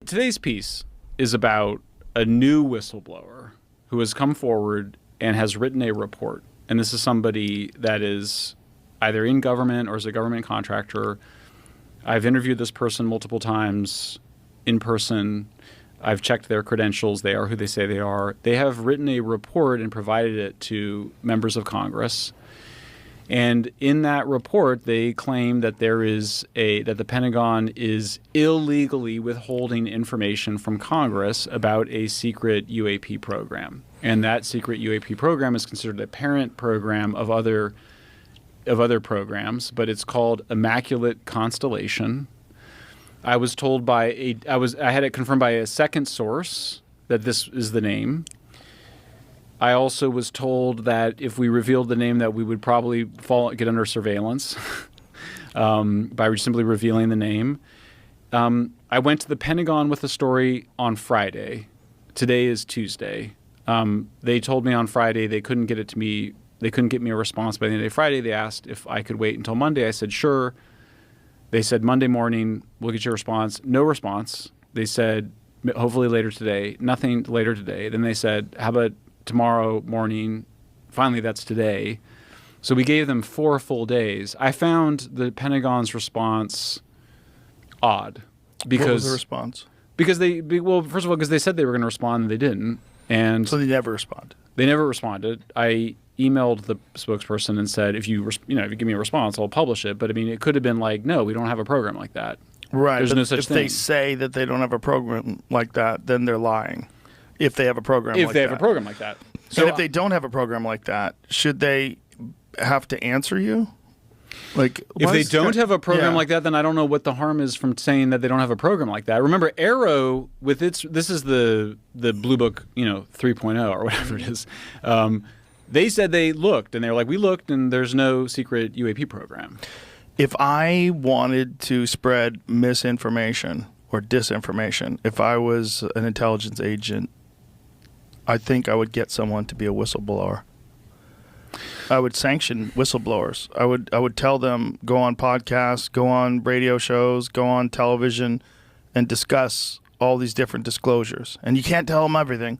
today's piece is about a new whistleblower who has come forward and has written a report. And this is somebody that is either in government or is a government contractor. I've interviewed this person multiple times in person. I've checked their credentials. They are who they say they are. They have written a report and provided it to members of Congress. And in that report, they claim that that the Pentagon is illegally withholding information from Congress about a secret UAP program. And that secret UAP program is considered a parent program of other programs, but it's called Immaculate Constellation. I was told I had it confirmed by a second source that this is the name. I also was told that if we revealed the name that we would probably get under surveillance by simply revealing the name. I went to the Pentagon with the story on Friday. Today is Tuesday. They told me on Friday they couldn't get it to me. They couldn't get me a response by the end of Friday. They asked if I could wait until Monday. I said, sure. They said, Monday morning, we'll get your response. No response. They said, hopefully later today. Nothing later today. Then they said, how about tomorrow morning? Finally, that's today. So we gave them 4 full days. I found the Pentagon's response odd. Because, what was the response? Because first of all, because they said they were going to respond and they didn't. And so they never responded. They never responded. I emailed the spokesperson and said, if you give me a response, I'll publish it. But I mean, it could have been like, no, we don't have a program like that. Right. There's no such thing. If they say that they don't have a program like that, then they're lying. If they have a program like that. If they have a program like that. So and if they don't have a program like that, should they have to answer you? Like, if they don't have a program like that, then I don't know what the harm is from saying that they don't have a program like that. Remember, Arrow with this is the Blue Book, 3.0 or whatever it is. They said they looked and they were like, we looked and there's no secret UAP program. If I wanted to spread misinformation or disinformation, if I was an intelligence agent, I think I would get someone to be a whistleblower. I would sanction whistleblowers. I would tell them, go on podcasts, go on radio shows, go on television, and discuss all these different disclosures. And you can't tell them everything.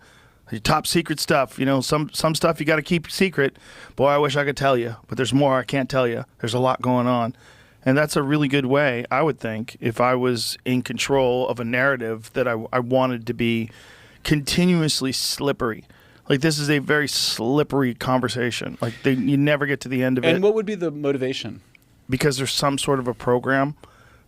Your top secret stuff, some stuff you got to keep secret. Boy, I wish I could tell you, but there's more I can't tell you. There's a lot going on. And that's a really good way, I would think, if I was in control of a narrative that I wanted to be continuously slippery. Like, this is a very slippery conversation. Like, you never get to the end of it. And what would be the motivation? Because there's some sort of a program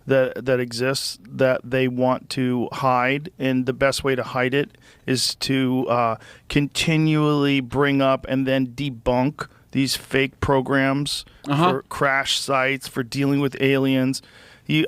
that exists that they want to hide, and the best way to hide it is to continually bring up and then debunk these fake programs for crash sites, for dealing with aliens.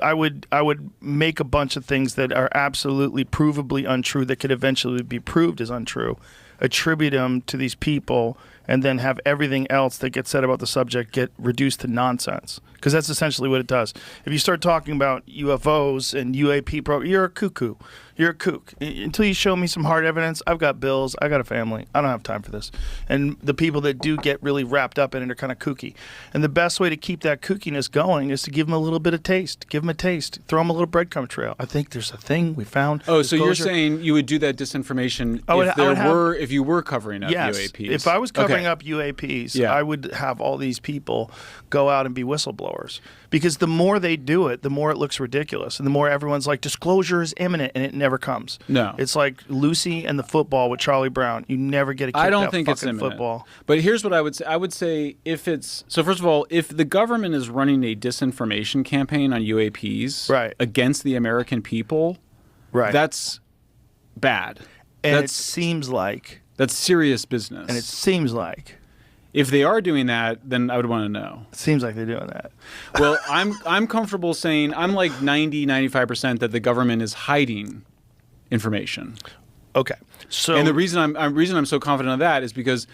I would make a bunch of things that are absolutely provably untrue that could eventually be proved as untrue, attribute them to these people, and then have everything else that gets said about the subject get reduced to nonsense. Because that's essentially what it does. If you start talking about UFOs and UAP you're a cuckoo. You're a kook. Until you show me some hard evidence, I've got bills, I got a family, I don't have time for this. And the people that do get really wrapped up in it are kind of kooky. And the best way to keep that kookiness going is to give them a little bit of taste. Give them a taste. Throw them a little breadcrumb trail. I think there's a thing we found. Oh, so you're saying you would do that disinformation if you were covering up UAPs? If I was covering up UAPs, I would have all these people go out and be whistleblowers. Because the more they do it, the more it looks ridiculous. And the more everyone's like, disclosure is imminent, and it never comes. No. It's like Lucy and the football with Charlie Brown. You never get a kick I don't that think it's imminent. Football. But here's what I would say. I would say so first of all, if the government is running a disinformation campaign on UAPs against the American people, that's bad. And it seems like. That's serious business. And it seems like. If they are doing that, then I would want to know. It seems like they're doing that. Well, I'm comfortable saying I'm like 95% that the government is hiding information. Okay. So and the reason I'm so confident of that is because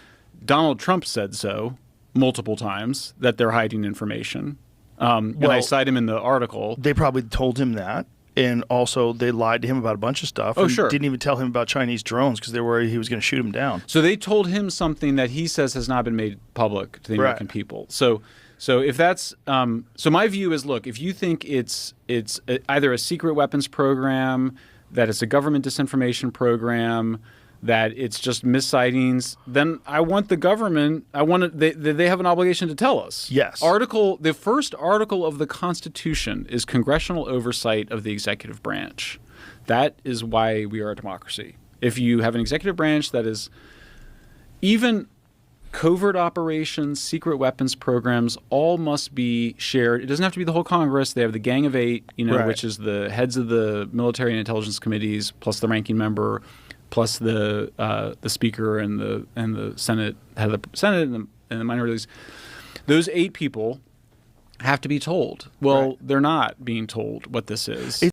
Donald Trump said so multiple times that they're hiding information. And I cite him in the article. They probably told him that. And also, they lied to him about a bunch of stuff. Oh, sure. Didn't even tell him about Chinese drones because they were worried he was going to shoot him down. So they told him something that he says has not been made public to the American people. So if that's so my view is, look, if you think it's either a secret weapons program that it's a government disinformation program, that it's just missightings, then I want the government, they have an obligation to tell us. Yes. The first article of the Constitution is congressional oversight of the executive branch. That is why we are a democracy. If you have an executive branch that is even covert operations, secret weapons programs, all must be shared. It doesn't have to be the whole Congress. They have the Gang of Eight, Right. which is the heads of the military and intelligence committees, plus the ranking member, plus the speaker and the Senate, head of the Senate and the minorities. Those 8 people have to be told. Well, Right. they're not being told what this is.